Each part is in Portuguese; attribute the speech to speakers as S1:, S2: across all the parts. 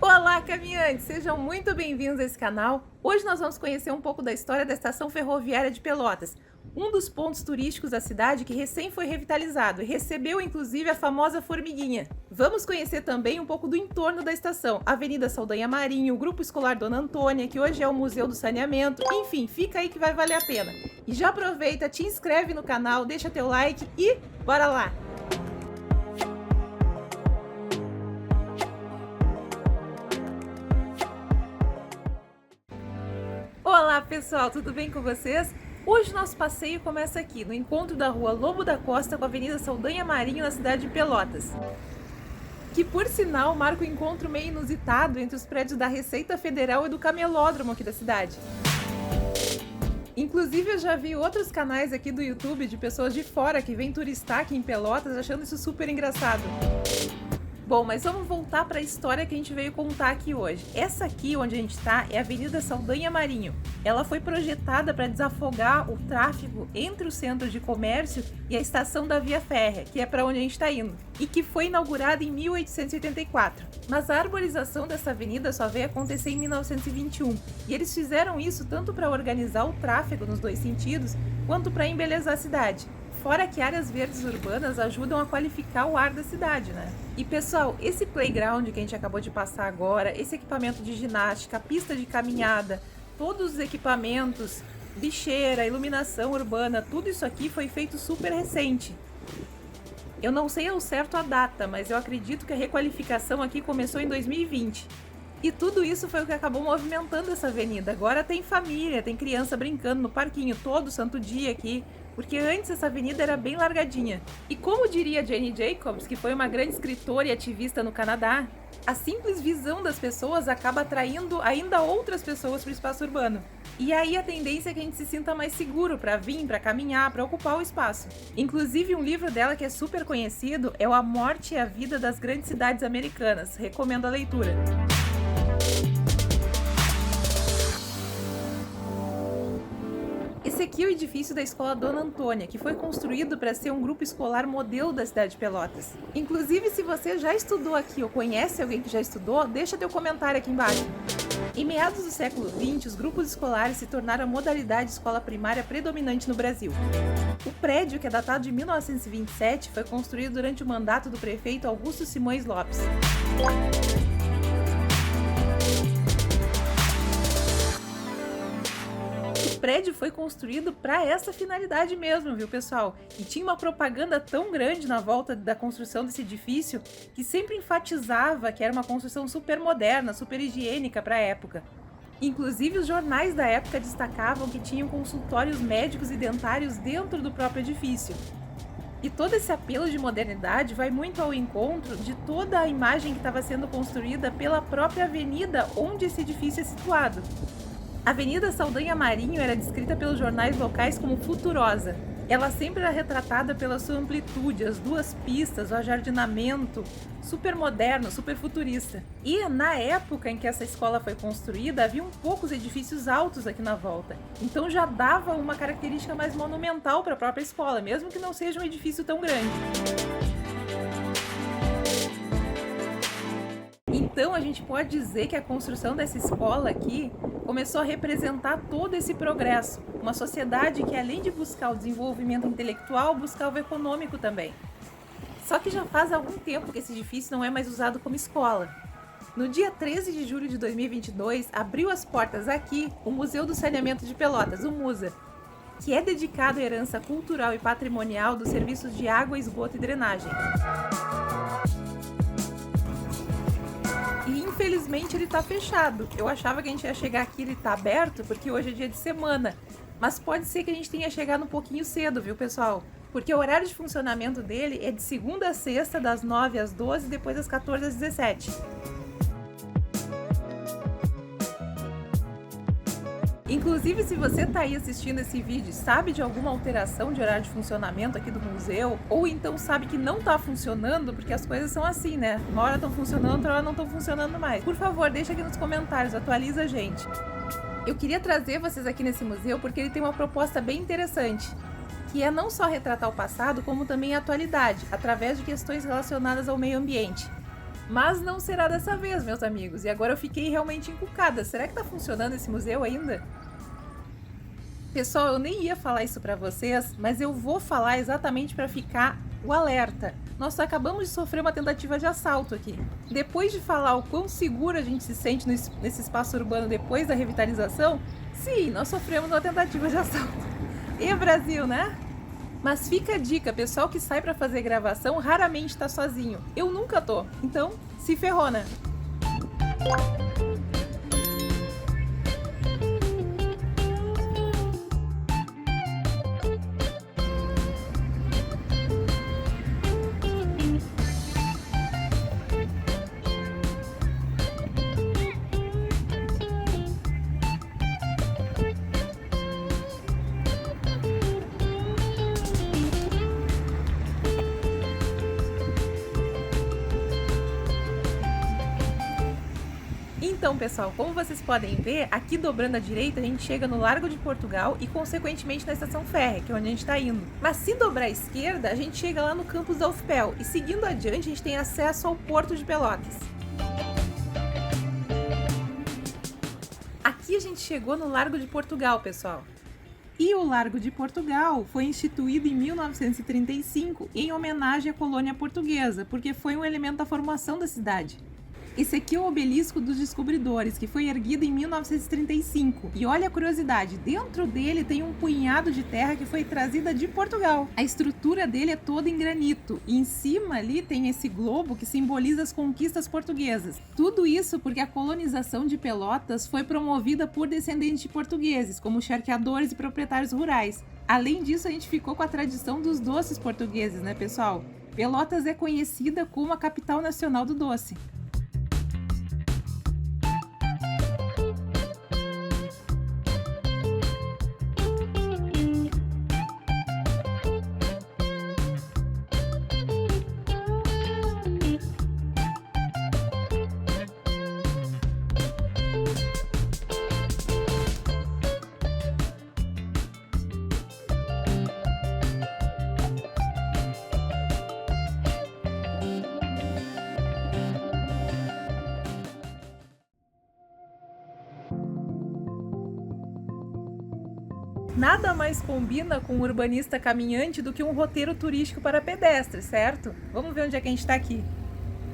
S1: Olá, caminhantes! Sejam muito bem-vindos a esse canal. Hoje nós vamos conhecer um pouco da história da Estação Ferroviária de Pelotas, um dos pontos turísticos da cidade que recém foi revitalizado e recebeu inclusive a famosa formiguinha. Vamos conhecer também um pouco do entorno da estação, a Avenida Saldanha Marinho, o Grupo Escolar Dona Antônia, que hoje é o Museu do Saneamento, enfim, fica aí que vai valer a pena. E já aproveita, te inscreve no canal, deixa teu like e bora lá! Olá pessoal, tudo bem com vocês? Hoje nosso passeio começa aqui, no encontro da rua Lobo da Costa com a Avenida Saldanha Marinho na cidade de Pelotas. Que por sinal marca um encontro meio inusitado entre os prédios da Receita Federal e do Camelódromo aqui da cidade. Inclusive eu já vi outros canais aqui do YouTube de pessoas de fora que vêm turistar aqui em Pelotas achando isso super engraçado. Bom, mas vamos voltar para a história que a gente veio contar aqui hoje. Essa aqui onde a gente está é a Avenida Saldanha Marinho. Ela foi projetada para desafogar o tráfego entre o centro de comércio e a estação da Via Férrea, que é para onde a gente está indo, e que foi inaugurada em 1884. Mas a arborização dessa avenida só veio acontecer em 1921, e eles fizeram isso tanto para organizar o tráfego nos dois sentidos, quanto para embelezar a cidade. Fora que áreas verdes urbanas ajudam a qualificar o ar da cidade, né? E pessoal, esse playground que a gente acabou de passar agora, esse equipamento de ginástica, pista de caminhada, todos os equipamentos, bicheira, iluminação urbana, tudo isso aqui foi feito super recente. Eu não sei ao certo a data, mas eu acredito que a requalificação aqui começou em 2020. E tudo isso foi o que acabou movimentando essa avenida. Agora tem família, tem criança brincando no parquinho todo santo dia aqui, porque antes essa avenida era bem largadinha. E como diria Jane Jacobs, que foi uma grande escritora e ativista no Canadá, a simples visão das pessoas acaba atraindo ainda outras pessoas para o espaço urbano. E aí a tendência é que a gente se sinta mais seguro para vir, para caminhar, para ocupar o espaço. Inclusive um livro dela que é super conhecido é o A Morte e a Vida das Grandes Cidades Americanas. Recomendo a leitura. Esse aqui é o edifício da Escola Dona Antônia, que foi construído para ser um grupo escolar modelo da cidade de Pelotas. Inclusive, se você já estudou aqui ou conhece alguém que já estudou, deixa teu comentário aqui embaixo. Em meados do século XX, os grupos escolares se tornaram a modalidade de escola primária predominante no Brasil. O prédio, que é datado de 1927, foi construído durante o mandato do prefeito Augusto Simões Lopes. O prédio foi construído para essa finalidade mesmo, viu, pessoal? E tinha uma propaganda tão grande na volta da construção desse edifício que sempre enfatizava que era uma construção super moderna, super higiênica para a época. Inclusive, os jornais da época destacavam que tinham consultórios médicos e dentários dentro do próprio edifício. E todo esse apelo de modernidade vai muito ao encontro de toda a imagem que estava sendo construída pela própria avenida onde esse edifício é situado. A Avenida Saldanha Marinho era descrita pelos jornais locais como futurosa. Ela sempre era retratada pela sua amplitude, as duas pistas, o ajardinamento, super moderno, super futurista. E na época em que essa escola foi construída, havia poucos edifícios altos aqui na volta. Então já dava uma característica mais monumental para a própria escola, mesmo que não seja um edifício tão grande. Então a gente pode dizer que a construção dessa escola aqui começou a representar todo esse progresso, uma sociedade que além de buscar o desenvolvimento intelectual, buscava o econômico também. Só que já faz algum tempo que esse edifício não é mais usado como escola. No dia 13 de julho de 2022, abriu as portas aqui o Museu do Saneamento de Pelotas, o MUSA, que é dedicado à herança cultural e patrimonial dos serviços de água, esgoto e drenagem. E infelizmente ele tá fechado. Eu achava que a gente ia chegar aqui e ele tá aberto, porque hoje é dia de semana. Mas pode ser que a gente tenha chegado um pouquinho cedo, viu, pessoal? Porque o horário de funcionamento dele é de segunda a sexta, das 9 às 12 e depois das 14 às 17. Inclusive, se você tá aí assistindo esse vídeo e sabe de alguma alteração de horário de funcionamento aqui do museu, ou então sabe que não tá funcionando, porque as coisas são assim, né? Uma hora estão funcionando, outra hora não estão funcionando mais. Por favor, deixa aqui nos comentários, atualiza a gente. Eu queria trazer vocês aqui nesse museu porque ele tem uma proposta bem interessante, que é não só retratar o passado, como também a atualidade, através de questões relacionadas ao meio ambiente. Mas não será dessa vez, meus amigos, e agora eu fiquei realmente encucada. Será que tá funcionando esse museu ainda? Pessoal, eu nem ia falar isso pra vocês, mas eu vou falar exatamente para ficar o alerta. Nós acabamos de sofrer uma tentativa de assalto aqui. Depois de falar o quão seguro a gente se sente nesse espaço urbano depois da revitalização, sim, nós sofremos uma tentativa de assalto. E Brasil, né? Mas fica a dica, pessoal que sai para fazer gravação raramente tá sozinho. Eu nunca tô, então se ferrou, né? Então, pessoal, como vocês podem ver, aqui dobrando à direita a gente chega no Largo de Portugal e consequentemente na Estação Férrea, que é onde a gente está indo. Mas se dobrar à esquerda, a gente chega lá no campus da UFPEL e seguindo adiante a gente tem acesso ao Porto de Pelotas. Aqui a gente chegou no Largo de Portugal, pessoal. E o Largo de Portugal foi instituído em 1935 em homenagem à colônia portuguesa, porque foi um elemento da formação da cidade. Esse aqui é o Obelisco dos Descobridores, que foi erguido em 1935. E olha a curiosidade, dentro dele tem um punhado de terra que foi trazida de Portugal. A estrutura dele é toda em granito. E em cima ali tem esse globo que simboliza as conquistas portuguesas. Tudo isso porque a colonização de Pelotas foi promovida por descendentes de portugueses, como charqueadores e proprietários rurais. Além disso, a gente ficou com a tradição dos doces portugueses, né, pessoal? Pelotas é conhecida como a capital nacional do doce. Nada mais combina com um urbanista caminhante do que um roteiro turístico para pedestres, certo? Vamos ver onde é que a gente está aqui.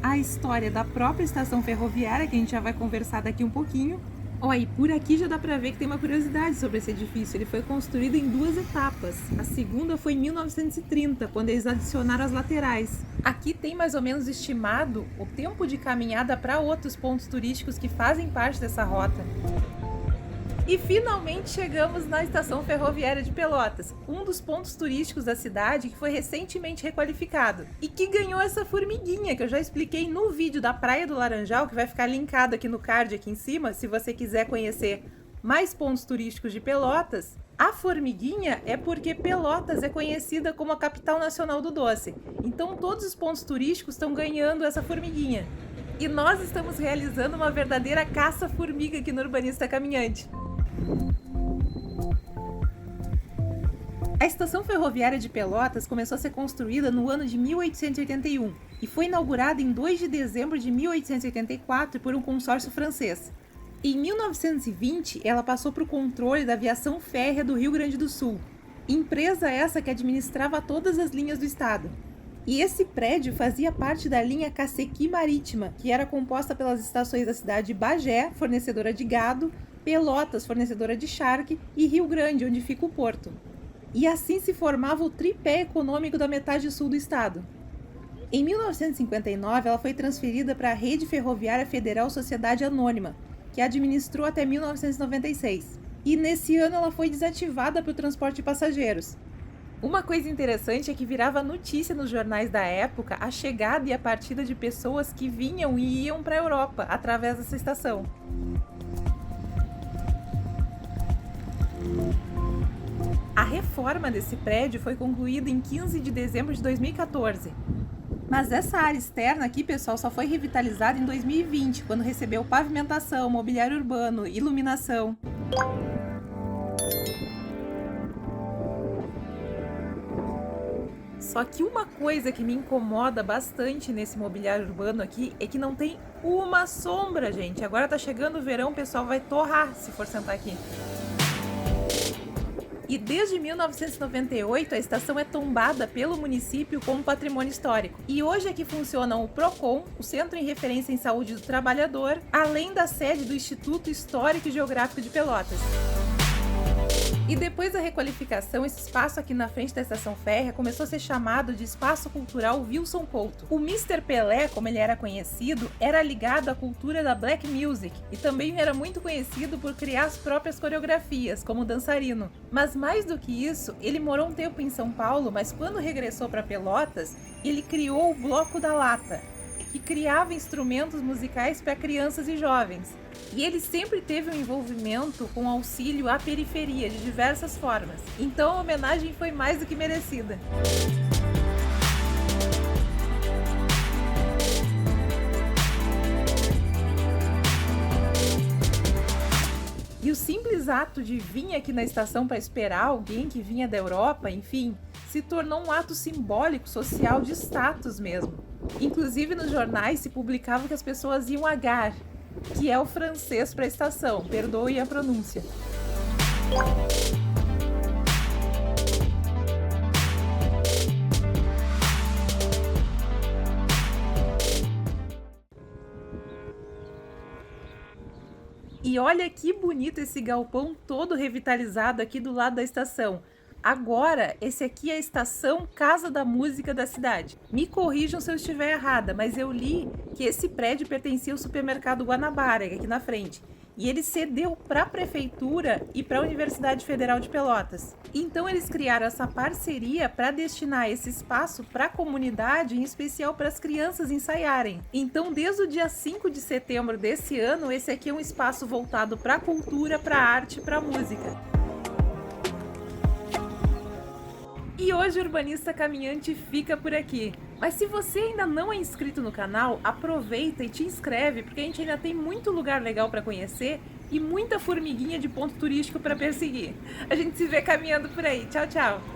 S1: A história da própria estação ferroviária, que a gente já vai conversar daqui um pouquinho. Olha, e por aqui já dá para ver que tem uma curiosidade sobre esse edifício. Ele foi construído em 2 etapas. A segunda foi em 1930, quando eles adicionaram as laterais. Aqui tem mais ou menos estimado o tempo de caminhada para outros pontos turísticos que fazem parte dessa rota. E finalmente chegamos na estação ferroviária de Pelotas, um dos pontos turísticos da cidade que foi recentemente requalificado e que ganhou essa formiguinha que eu já expliquei no vídeo da Praia do Laranjal, que vai ficar linkado aqui no card aqui em cima, se você quiser conhecer mais pontos turísticos de Pelotas. A formiguinha é porque Pelotas é conhecida como a capital nacional do doce, então todos os pontos turísticos estão ganhando essa formiguinha. E nós estamos realizando uma verdadeira caça-formiga aqui no Urbanista Caminhante. A estação ferroviária de Pelotas começou a ser construída no ano de 1881 e foi inaugurada em 2 de dezembro de 1884 por um consórcio francês. Em 1920, ela passou para o controle da Aviação Férrea do Rio Grande do Sul, empresa essa que administrava todas as linhas do estado. E esse prédio fazia parte da linha Cacequi Marítima, que era composta pelas estações da cidade de Bagé, fornecedora de gado, Pelotas, fornecedora de charque, e Rio Grande, onde fica o porto. E assim se formava o tripé econômico da metade sul do estado. Em 1959, ela foi transferida para a Rede Ferroviária Federal Sociedade Anônima, que administrou até 1996. E nesse ano ela foi desativada para o transporte de passageiros. Uma coisa interessante é que virava notícia nos jornais da época a chegada e a partida de pessoas que vinham e iam para a Europa através dessa estação. A reforma desse prédio foi concluída em 15 de dezembro de 2014. Mas essa área externa aqui, pessoal, só foi revitalizada em 2020, quando recebeu pavimentação, mobiliário urbano, iluminação. Só que uma coisa que me incomoda bastante nesse mobiliário urbano aqui é que não tem uma sombra, gente. Agora tá chegando o verão, o pessoal vai torrar se for sentar aqui. E desde 1998 a estação é tombada pelo município como patrimônio histórico. E hoje aqui funcionam o PROCON, o Centro em Referência em Saúde do Trabalhador, além da sede do Instituto Histórico e Geográfico de Pelotas. E depois da requalificação, esse espaço aqui na frente da estação férrea começou a ser chamado de Espaço Cultural Wilson Couto. O Mr. Pelé, como ele era conhecido, era ligado à cultura da Black Music e também era muito conhecido por criar as próprias coreografias, como dançarino. Mas mais do que isso, ele morou um tempo em São Paulo, mas quando regressou para Pelotas, ele criou o Bloco da Lata, que criava instrumentos musicais para crianças e jovens. E ele sempre teve um envolvimento com auxílio à periferia de diversas formas. Então a homenagem foi mais do que merecida. E o simples ato de vir aqui na estação para esperar alguém que vinha da Europa, enfim, se tornou um ato simbólico, social, de status mesmo. Inclusive nos jornais se publicava que as pessoas iam à gare, que é o francês para estação, perdoe a pronúncia. E olha que bonito esse galpão todo revitalizado aqui do lado da estação. Agora, esse aqui é a estação Casa da Música da cidade. Me corrijam se eu estiver errada, mas eu li que esse prédio pertencia ao supermercado Guanabara, aqui na frente. E ele cedeu para a prefeitura e para a Universidade Federal de Pelotas. Então eles criaram essa parceria para destinar esse espaço para a comunidade, em especial para as crianças ensaiarem. Então desde o dia 5 de setembro desse ano, esse aqui é um espaço voltado para a cultura, para a arte e para a música. E hoje o Urbanista Caminhante fica por aqui. Mas se você ainda não é inscrito no canal, aproveita e te inscreve, porque a gente ainda tem muito lugar legal para conhecer e muita formiguinha de ponto turístico para perseguir. A gente se vê caminhando por aí. Tchau, tchau!